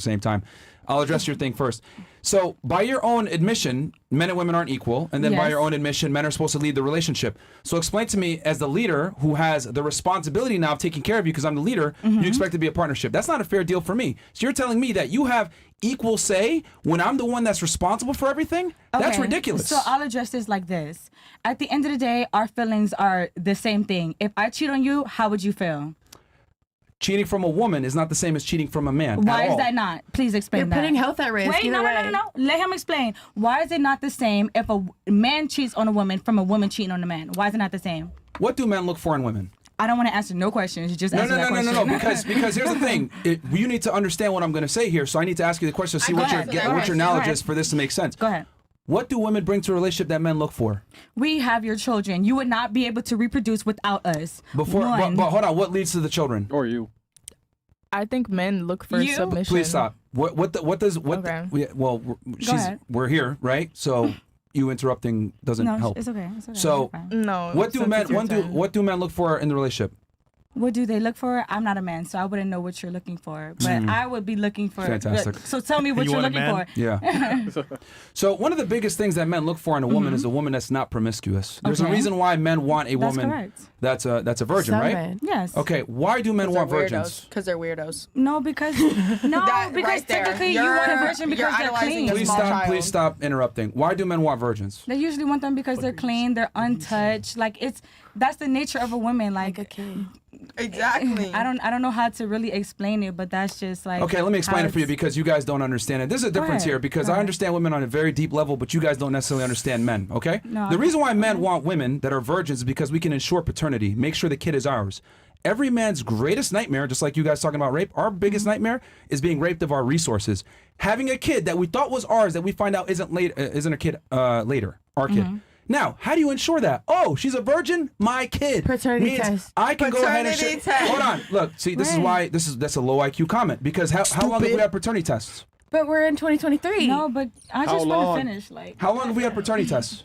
same time. I'll address your thing first. So, by your own admission, men and women aren't equal, and then by Yes. your own admission, men are supposed to lead the relationship. So, explain to me, as the leader who has the responsibility now of taking care of you, because I'm the leader, you expect to be a partnership. That's not a fair deal for me. So, you're telling me that you have equal say when I'm the one that's responsible for everything? That's Okay, ridiculous. So I'll address this like this. At the end of the day, our feelings are the same thing. If I cheat on you, how would you feel? Cheating from a woman is not the same as cheating from a man. Why at is all. that not? Please explain You're that. putting health at risk. Wait, either no. way. Let him explain. Why is it not the same if a man cheats on a woman from a woman cheating on a man? Why is it not the same? What do men look for in women? I don't want to answer no questions. Just No, answer that question. because here's the thing. You need to understand what I'm going to say here, so I need to ask you the question to see Go what ahead. your Go ahead. knowledge Go is for this to make sense. Go ahead. What do women bring to a relationship that men look for? We have your children. You would not be able to reproduce without us. Before, but hold on. What leads to the children? Or you. I think men look for You? submission. Please stop. What does Okay. ahead. we're here, right? So you interrupting doesn't No, help. it's okay. It's okay. So- It's fine. No. What do since men it's your turn. what do men look for in the relationship? What do they look for? I'm not a man, so I wouldn't know what you're looking for. But I would be looking for. Fantastic. So tell me what You you're want a looking man? for. Yeah. So one of the biggest things that men look for in a woman is a woman that's not promiscuous. There's a Okay. reason why men want a That's woman correct. that's a virgin, right? Seven. Yes. Okay. Why do men want virgins? Because they're weirdos. No, because That because right there. technically you You're- want a virgin you're because they're idolizing clean. a small child. Please stop interrupting. Why do men want virgins? They usually want them because they're clean, they're untouched. Like that's the nature of a woman. Like a kid. Exactly. I don't know how to really explain it, but that's just like Okay, let me explain how it for you it's- because you guys don't understand it. There's a difference ahead. here because Go I ahead. understand women on a very deep level, but you guys don't necessarily understand men, okay? No, the I- reason why men want women that are virgins is because we can ensure paternity, make sure the kid is ours. Every man's greatest nightmare, just like you guys talking about rape, our biggest Mm-hmm. nightmare is being raped of our resources. Having a kid that we thought was ours that we find out isn't a kid later, our kid. Mm-hmm. Now, how do you ensure that? Oh, she's a virgin, my kid. Paternity Means test. I can go ahead and Paternity test. Hold on, look. See, this is Right. why that's a low IQ comment because how long have we had paternity tests? But we're in 2023. No, but I How just want long? to finish. Like How long have we had paternity tests?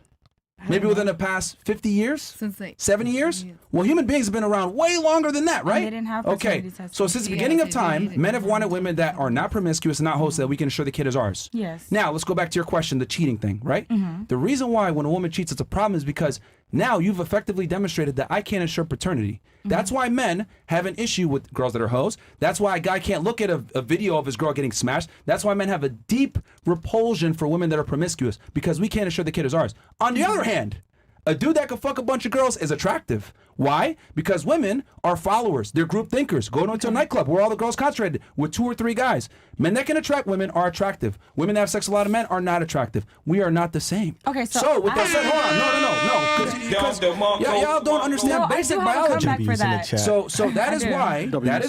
Maybe within the past 50 years? Since like 70 years? Well, human beings have been around way longer than that, right? they didn't have Okay, paternity tests. so since the Yeah, beginning of they time, did. men have wanted women that are not promiscuous and not hosts that we can ensure the kid is ours. Yes. Now, let's go back to your question, the cheating thing, right? The reason why when a woman cheats it's a problem is because now you've effectively demonstrated that I can't ensure paternity. That's why men have an issue with girls that are hoes. That's why a guy can't look at a video of his girl getting smashed. That's why men have a deep repulsion for women that are promiscuous because we can't ensure the kid is ours. On the other hand, a dude that can fuck a bunch of girls is attractive. Why? Because women are followers. They're group thinkers. Go into a nightclub where all the girls concentrated with 2 or 3 guys. Men that can attract women are attractive. Women that have sex with a lot of men are not attractive. We are not the same. Okay, so with that said, hold on. No. Because y'all don't understand No, I basic do have a biology. comeback for that. So that is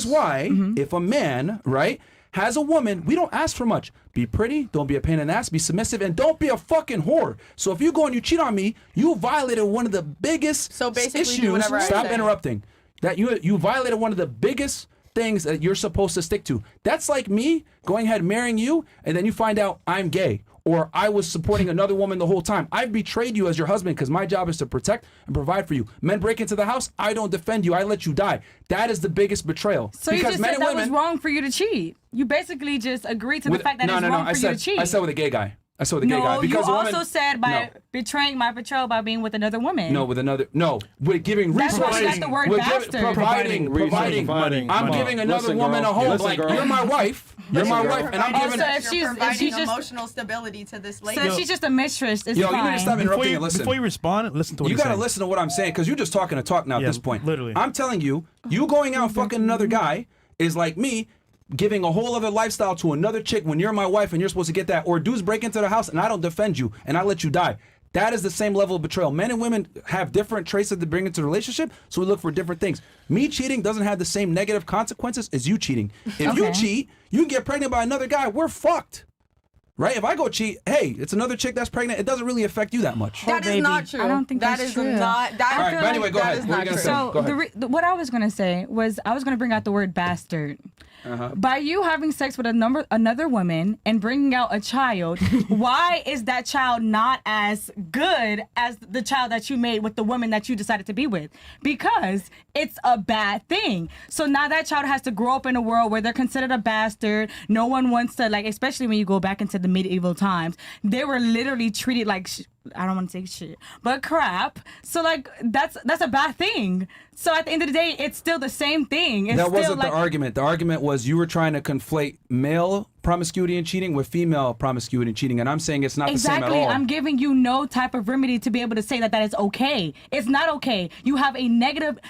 do. why if a man, right, has a woman, we don't ask for much. Be pretty, don't be a pain in the ass, be submissive, and don't be a fucking whore. So if you go and you cheat on me, you violated one of the biggest So basically do issues. whatever I Stop say. interrupting. That you violated one of the biggest things that you're supposed to stick to. That's like me going ahead marrying you, and then you find out I'm gay. Or I was supporting another woman the whole time. I've betrayed you as your husband because my job is to protect and provide for you. Men break into the house, I don't defend you. I let you die. That is the biggest betrayal. So you because just men said and that was women, wrong for you to cheat. You basically just agreed to the fact that it's wrong for you to cheat. I said with a gay guy. I said with a gay guy. No, Because you a woman, also said by No. betraying my betrothed by being with another woman. No, with another. No, we're giving That's resources. why you got the word We're bastard. providing. Providing. I'm money. giving another Listen, woman girl. a home. Listen, Like girl. you're my wife. You're my wife, and I'm Oh, giving. so if You're providing just emotional stability to this lady. so if she's just a mistress, it's Yo, fine. you need to stop interrupting and listen. Before you respond, listen to what You he's gotta saying. listen to what I'm saying because you're just talking to talk now at Yeah, this point. literally. I'm telling you, you going out fucking another guy is like me giving a whole other lifestyle to another chick when you're my wife and you're supposed to get that. Or dudes break into the house and I don't defend you and I let you die. That is the same level of betrayal. Men and women have different traits that they bring into the relationship, so we look for different things. Me cheating doesn't have the same negative consequences as you cheating. If you Okay. cheat, you get pregnant by another guy, we're fucked. right? If I go cheat, hey, it's another chick that's pregnant. It doesn't really affect you that much. That is not true. I don't think that that's is true. not. That, All right, but anyway, go that ahead. is What are not you gonna true. say? Go ahead. What I was gonna say was I was gonna bring out the word bastard. By you having sex with another woman and bringing out a child, why is that child not as good as the child that you made with the woman that you decided to be with? Because it's a bad thing. So now that child has to grow up in a world where they're considered a bastard. No one wants to, like, especially when you go back into the medieval times, they were literally treated like I don't want to say shit, but crap. So like that's a bad thing. So at the end of the day, it's still the same thing. It's That still wasn't like, the argument. The argument was you were trying to conflate male promiscuity and cheating with female promiscuity and cheating, and I'm saying it's not the same at exactly. all. I'm giving you no type of remedy to be able to say that is okay. It's not okay. You have a negative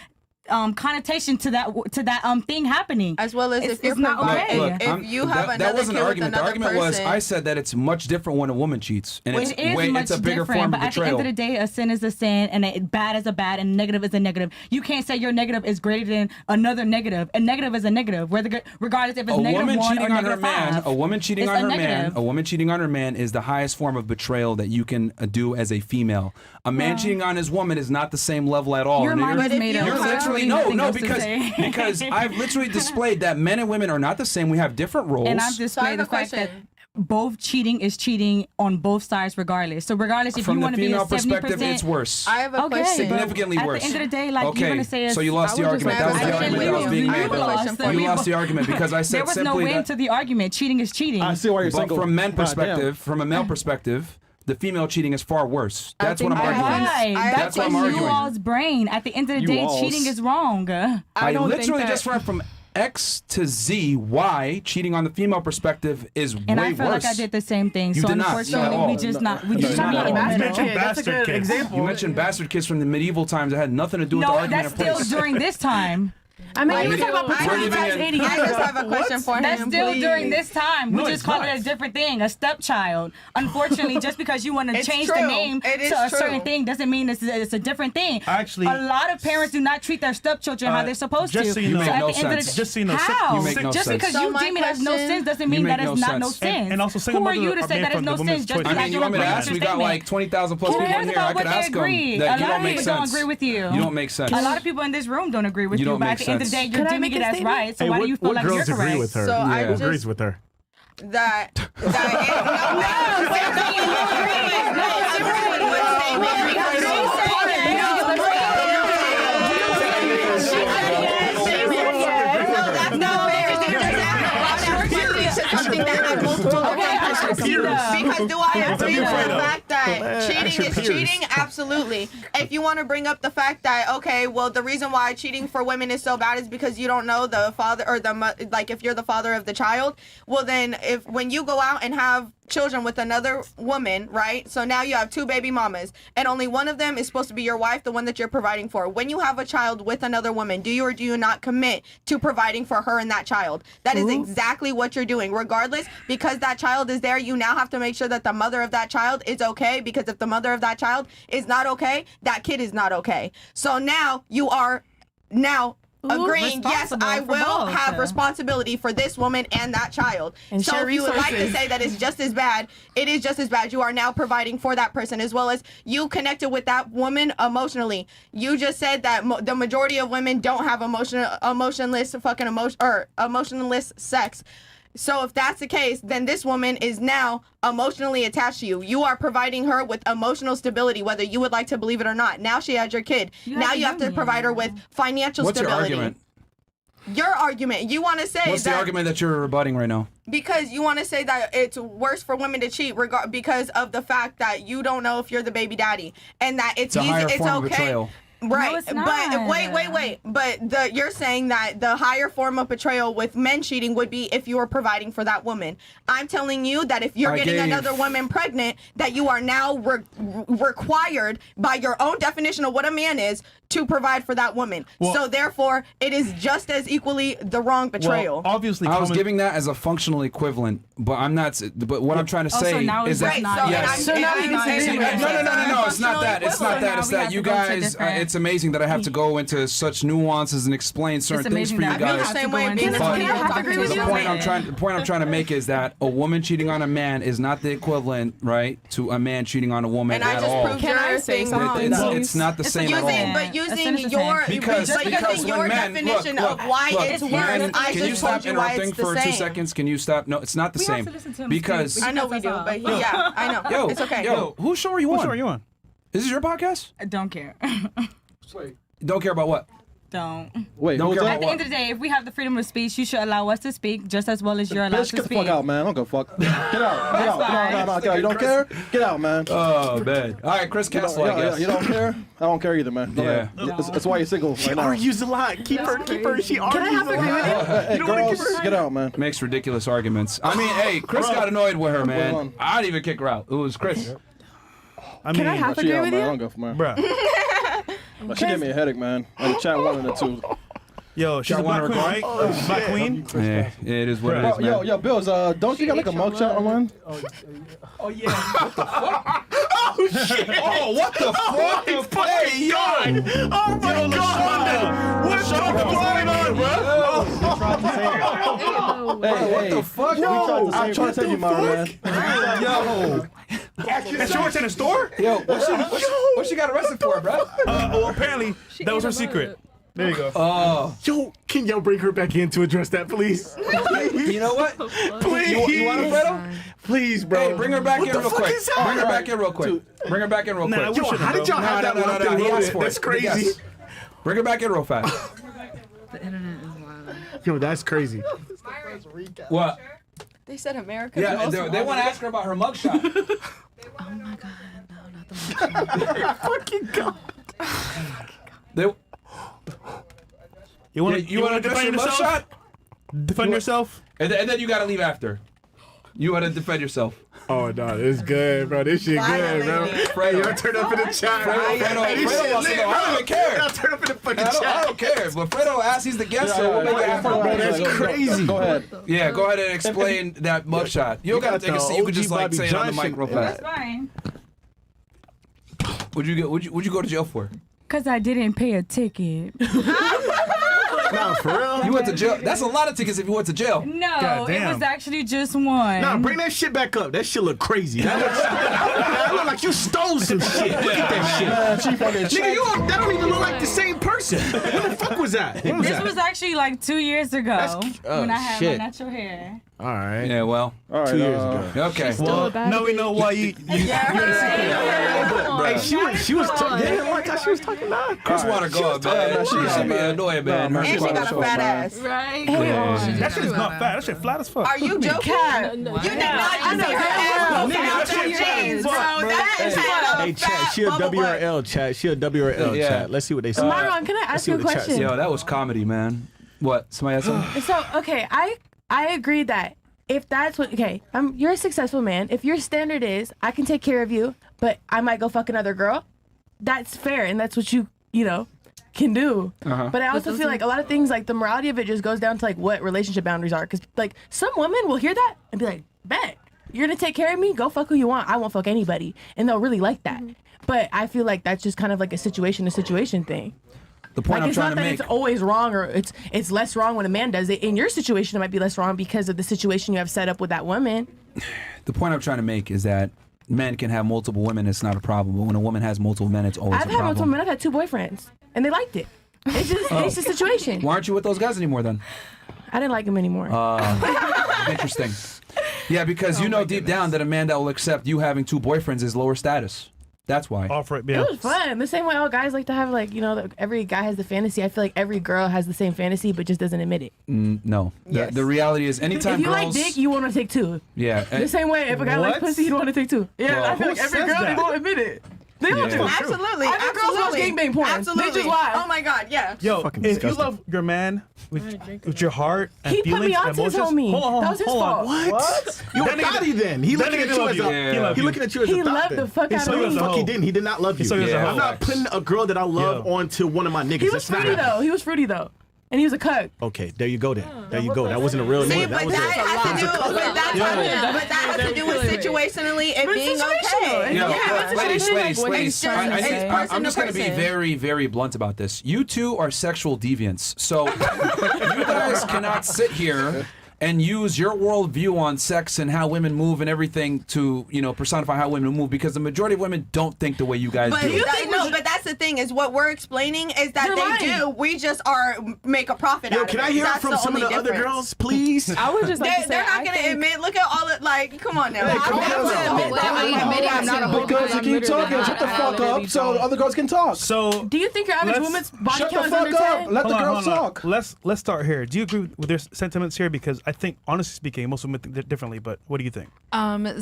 connotation to that thing happening. As well as It's if you're not providing, okay. if you have that another wasn't kid an with argument. The another argument person, was I said that it's much different when a woman cheats, and It is much it's a bigger different, form but of at the end betrayal. of the day, a sin is a sin, and a bad is a bad, and negative is a negative. You can't say your negative is greater than another negative. A negative is a negative, regardless if it's A negative woman 1 cheating or on her negative man, 5. a woman cheating It's on a her man, negative. a woman cheating on her man is the highest form of betrayal that you can do as a female. A man cheating on his woman is not the same level at all. Your And mind you're- is made up. You're There's literally nothing no, else to because say. because I've literally displayed that men and women are not the same. We have different roles. And I've So I displayed have the a fact that question. both cheating is cheating on both sides regardless. So regardless if From you the want to be a female 70%, perspective, it's worse. I have a okay, question. Significantly but worse. At the end of the day, like okay, you're gonna say, so you lost the I would just argument. That was the have a argument that was question. being I made. have a question for You you. lost the argument because I said there was simply no win that. to the argument. Cheating is cheating. I see why you're But single. from men God damn. perspective, from a male perspective, the female cheating is far worse. That's what I'm think arguing. Why? I have That's a in question. you all's brain. At the end of the You day, alls. cheating is wrong. I don't think literally that- just went from X to Z why cheating on the female perspective is And way I feel worse. like I did the same thing. You so did not. unfortunately, No. we just not we No, just no, not no. meet in the You middle. mentioned That's a bastard good kids. example. You mentioned bastard kids from the medieval times that had nothing to do with the No, argument that's in still place. during this time. I mean, you I were talking about do- paternity I tax do- 80 I just have a question for him. That's still please. during this time. We No, just it's call it not. a different thing, a stepchild. Unfortunately, just because you want to It's change the true. name It is to a true. certain thing doesn't mean it's a different thing. Actually- a lot of parents do not treat their stepchildren how they're supposed just to. so you know- You make at no the end of the sense. day, Just so you know, how? You make no just sense. because So you my deem it as no question- sins doesn't You mean make that no it's not no sense. sins. And also single Who are mother you to are say made that it's from no the woman's sins? Just choice. I because mean, you want me to ask? We got like 20,000 plus Who people cares in here. about I what could they ask them agree? that A you lot don't of make people don't sense. agree with you. You don't make sense. A lot of people in this room don't agree with You you, don't but make at the end of the day, sense. you're Can I deeming make it a as statement? right. So Hey, why do what- you feel what like you're girls agree correct? with her? So I Yeah. Who just agrees with her? that something that had multiple because do I agree with the fact that cheating is cheating? Absolutely. If you want to bring up the fact that, okay, well, the reason why cheating for women is so bad is because you don't know the father or like if you're the father of the child, well then when you go out and have children with another woman, right? So now you have two baby mamas and only one of them is supposed to be your wife, the one that you're providing for. When you have a child with another woman, do you or do you not commit to providing for her and that child? That is exactly what you're doing. Regardless, because that child is there, you now have to make sure that the mother of that child is okay, because if the mother of that child is not okay, that kid is not okay. So now you are agreeing, yes, responsible I for will both. have responsibility for this woman and that child. And So share if you would like to resources. say that it's just as bad, it is just as bad. You are now providing for that person, as well as you connected with that woman emotionally. You just said that the majority of women don't have emotionless sex. So if that's the case, then this woman is now emotionally attached to you. You are providing her with emotional stability, whether you would like to believe it or not. Now she has your kid. Now you have to provide her with financial What's your stability. argument? Your argument. You want to say What's the that argument that you're rebutting right now? because you want to say that it's worse for women to cheat because of the fact that you don't know if you're the baby daddy and that it's It's a easy, higher it's form of okay. betrayal. Right, No, it's but not. wait. But you're saying that the higher form of betrayal with men cheating would be if you were providing for that woman. I'm telling you that if you're I getting gave- another woman pregnant, that you are now required by your own definition of what a man is to provide for that woman. Well- So therefore, it is just as equally the wrong betrayal. Well, obviously, I was common- giving that as a functional equivalent, but I'm not. But what I'm trying to Oh, say so now is it's that right. So, yes. and I'm now and you I'm can say saying that. No, it's not functional that. It's not equivalent. that. It's Now we that have you to go to guys. different- It's amazing that I have to go into such nuances and explain certain things for you that guys. the same way being into a But female I have to talking agree with to you? the someone. point I'm trying to make is that a woman cheating on a man is not the equivalent, right, to a man cheating on a woman And I at just all. proved Can I your say thing something? wrong. It's not the same at all. Using your Because your when men definition look, of why look, it's men, worse, I can you just stop told you why interrupting it's the for same. 2 seconds? Can you stop? No, it's not the We have same. to listen to him Because speak. I know we do, but yeah, I know. yo, It's okay. yo, whose show are you What on? show are you on? Is this your podcast? I don't care. Don't care about what? Don't. Wait, Don't who's care that? At the end of the day, if we have the freedom of speech, you should allow us to speak just as well as you're allowed Bitch, to get the speak. fuck out, man. I don't give a fuck. Get out. Get out. fine. No, get out. You don't care? Get out, man. Oh man. All right, Chris Castle, I guess. You don't care? I don't care either, man. Go Yeah. ahead. That's why you're single right now. Argues a lot. Keep her. She argues a lot. Hey, girls, get out, man. Makes ridiculous arguments. I mean, hey, Chris got annoyed with her, man. on? I didn't even kick her out. It was Chris. I Can I mean, have to She agree out, with man. I you? don't give a fuck, man. bruh. But she gave me a headache, man. And the chat wanted it too. Yo, she's Got a one black of queen, her right? Black queen. Yeah, it is what it Bruh. is, man. Yo, Bills, don't you got like a mugshot online? Oh, shit. Oh, what the fuck? Hey, yo. Oh, my God. What's going on, bro? Hey, what the fuck? I'm trying to tell you, my man. Yo, And she works in a store? yo, what she got arrested for, bro? Well, apparently, that was her secret. There you go. Oh, Yo, can y'all bring her back in to address that, please? you know what? Please. You want to Fredo? Please, bro. Hey, bring her back What in the real fuck quick. is that? Bring her back in real quick. Bring her back in real Nah, quick. we shouldn't, bro. No, no, no, no, he asked for That's it. crazy. Yes. Bring her back in real fast. Yo, that's crazy. What? They said America. Yeah, they want to ask her about her mugshot. Oh my god, no, not the mugshot. Fucking God. They, You want you want to address your mugshot? Defend yourself? And then you got to leave after. You want to defend yourself. Oh, no, this is good, bro. This shit good, bro. Fredo. Y'all turn up in the chat. Fredo wants to know. I don't even care. Y'all turn up in the fucking I chat. don't care. But Fredo asked, he's the guest, so we'll make it happen. Bro, that's crazy. Go ahead. Yeah, go ahead and explain that mugshot. You don't got to take a seat. You could just like say it on the mic real fast. That's fine. What'd you go to jail for? Because I didn't pay a ticket. Nah, for real? You went to jail. That's a lot of tickets if you went to jail. No, God it damn. was actually just one. Nah, bring that shit back up. That shit look crazy. That look like you stole some shit. Look at that shit. Man, she fucking Nigga, that don't even look like the same person. What the fuck was that? When was This that? was actually like 2 years ago when I had shit. my natural hair. All right. Yeah, well, All right, 2 years ago. okay. Well, now we know why you Hey, she was talking. Like how she was talking now. Chris want to go up, man. She be annoying, man. man, And she got a fat ass. Right? That shit is not fat. That shit flat as fuck. Are you joking? You did not just see her ass go out them jeans, bro. That is Hey, chat, she a WRL chat. She a WRL Yeah. chat. Let's see what they say. Myron, can I ask see you a what the chat question? Yo, that was comedy, man. What? Somebody had something? So, okay, I agree that if that's what, okay, you're a successful man. If your standard is, I can take care of you, but I might go fuck another girl, that's fair, and that's what you can do. But I also feel like a lot of things, like the morality of it just goes down to like what relationship boundaries are. Because like some women will hear that and be like, bet, you're gonna take care of me, go fuck who you want. I won't fuck anybody. And they'll really like that. But I feel like that's just kind of like a situation to situation thing. The point Like I'm it's trying not to that make. it's always wrong or it's less wrong when a man does it. In your situation, it might be less wrong because of the situation you have set up with that woman. The point I'm trying to make is that men can have multiple women. It's not a problem. But when a woman has multiple men, it's always I've a had multiple problem. men. I've had 2 boyfriends, and they liked it. It's just it's a situation. Why aren't you with those guys anymore then? I didn't like him anymore. Interesting. Yeah, because you know deep down that a man that will accept you having 2 boyfriends is lower status. That's why. Offer it, It yeah. was fun. The same way all guys like to have, like, every guy has the fantasy. I feel like every girl has the same fantasy, but just doesn't admit it. No. Yes. The reality is anytime If you girls. like dick, you want to take 2. Yeah. The same way, if a guy likes What? pussy, he'd want to take 2. Yeah, Well, I feel like who every says girl, they that? won't admit it. They don't Yeah. do. Absolutely. I think girls watch gangbang porn. They Absolutely. just lie. Oh my god, yeah. Yo, Fucking if you disgusting. love your man with your heart and He put feelings me on and to emotions, homie. hold on, That was his hold on. fault. What? You a That nigga- thotty then. He that looking nigga at didn't you love as you. a. Yeah. He loved He you. looking at you as He a thot loved then. the fuck He out saw of you as me. a Fuck, hoe. he didn't. He did not love you. saw you as a hoe. I'm not putting a girl that I love onto one of my niggas. He was That's not fruity, happening. though. He was fruity, though. And he was a cuck. Okay, there you go then. There you go. That wasn't a real See, nigga. but That was that has to do with situations. situationally it being okay. You know, Yeah. ladies, It's just- I'm just going to be person. very, very blunt about this. You two are sexual deviants. So you guys cannot sit here and use your worldview on sex and how women move and everything to, personify how women move, because the majority of women don't think the way you guys But do. but that's the thing is what we're explaining is that They're they lying. do. We just make a profit out Yo, of can it. I hear it That's from the some of only the other difference. girls, please? I would just like to say, They're not I gonna think- admit. Look at all the come on now. come I'm on. never admit that. I'm not a Because they keep talking, shut the fuck up so other girls can talk. So Do you think your average woman's body Shut the count is fuck under up. 10? Let the hold on, girls hold on. talk. Let's start here. Do you agree with their sentiments here? Because I think, honestly speaking, most women think differently. But what do you think?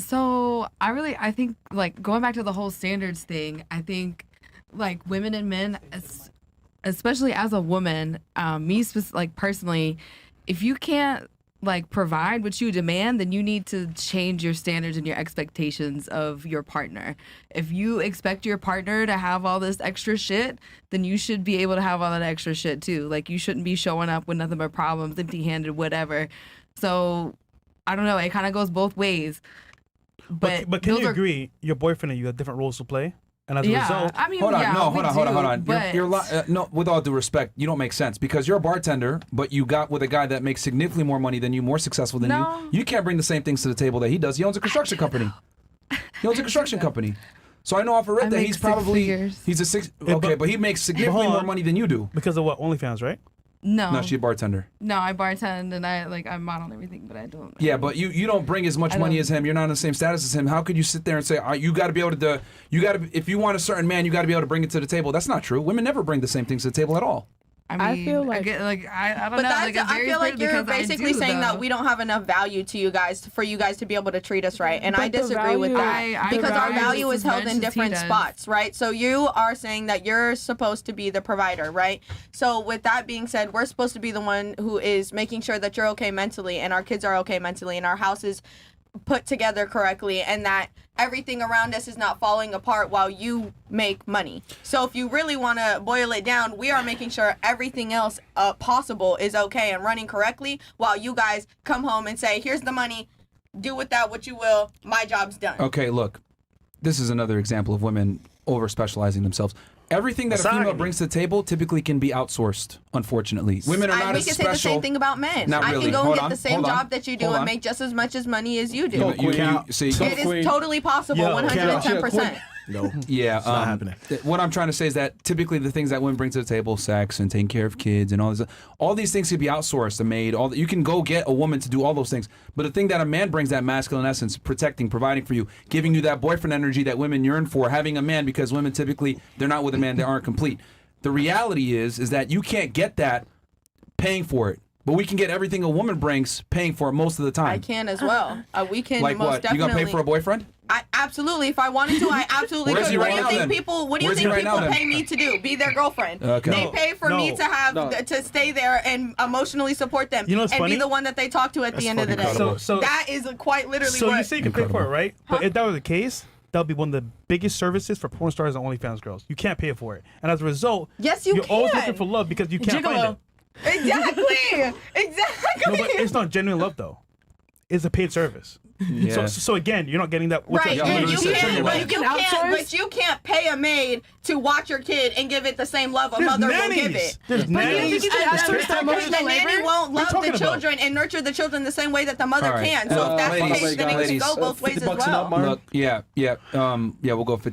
So I think like going back to the whole standards thing, I think like women and men, especially as a woman, like personally, if you can't like provide what you demand, then you need to change your standards and your expectations of your partner. If you expect your partner to have all this extra shit, then you should be able to have all that extra shit too. Like you shouldn't be showing up with nothing but problems, empty-handed, whatever. So I don't know. It kind of goes both ways. But can those you are- agree, your boyfriend and you have different roles to play? And as a Yeah, result, I mean, Hold on, yeah, no, we hold on. do, but- No, with all due respect, you don't make sense because you're a bartender, but you got with a guy that makes significantly more money than you, more successful than No. you. You can't bring the same things to the table that he does. He owns a construction company. He owns a construction company. So I know off a rip I that make he's 6 probably figures. he's a six. Yeah, Okay, but he makes significantly hold more on. money than you do. because of what? OnlyFans, right? No, No, she's a bartender. no, I bartend and I model and everything, but I don't. Yeah, but you don't bring as much I money don't- as him. You're not in the same status as him. How could you sit there and say you got to be able to if you want a certain man, you got to be able to bring it to the table? That's not true. Women never bring the same things to the table at all. I mean, feel I like- get I don't But know. that's, Like, it I varies feel like you're because I basically do, saying though. that we don't have enough value to you guys for you guys to be able to treat us right, and I But the disagree with value- that I because our value value just is as held much in as he different does. spots, right? So you are saying that you're supposed to be the provider, right? So with that being said, we're supposed to be the one who is making sure that you're okay mentally, and our kids are okay mentally, and our house is put together correctly, and that everything around us is not falling apart while you make money. So if you really want to boil it down, we are making sure everything else possible is okay and running correctly while you guys come home and say, here's the money, do with that what you will, my job's done. Okay, look, this is another example of women over specializing themselves. Everything that a female brings to the table typically can be outsourced, unfortunately. Women are not we as can special. say the same thing about men. Not I really. can go Hold and get on, the same hold on, job that you do hold and on. make just as much as money as you do. See, It is totally possible, Yo, 110%. No. yeah, not happening. What I'm trying to say is that typically the things that women bring to the table, sex and taking care of kids and all these things could be outsourced and made. You can go get a woman to do all those things, but the thing that a man brings, that masculine essence, protecting, providing for you, giving you that boyfriend energy that women yearn for, having a man, because women typically they're not with a man, they aren't complete. The reality is that you can't get that paying for it. But we can get everything a woman brings paying for it most of the time. I can as well. We can Like most what? definitely. You gonna pay for a boyfriend? Absolutely. If I wanted to, I absolutely Where's could. he What right do you now, think then? people? What do you Where's he think right people now, then? pay me to do? Be their girlfriend. Okay. They pay for me No, to have no. to stay there and emotionally support them, You know what's and funny? be the one that they talk to at the end of the day. So that is quite literally So what. you say you can pay for it, right? But if that were the case, that would be one of the biggest services for porn stars and OnlyFans girls. You can't pay for it, and as a result, Yes, you you're always can. looking for love because you can't find Gigolo. it. Exactly. Exactly. No, but it's not genuine love though. It's a paid service. Yeah. So again, you're not getting that. what Right, you're- Yeah, and you literally can't, sexual but love. you You can can't, outsource? but you can't pay a maid to watch your kid and give it the same love a There's mother will nannies. give it. There's But you nannies. think you can There's outsource caretaker. that The emotional nanny labor? won't What are you love talking the about? children and nurture the children the same way that the mother All right. can. So if that's the ladies, case, then it ladies, should go both ways as $50 and well. up, Mark. Look, yeah, we'll go 50.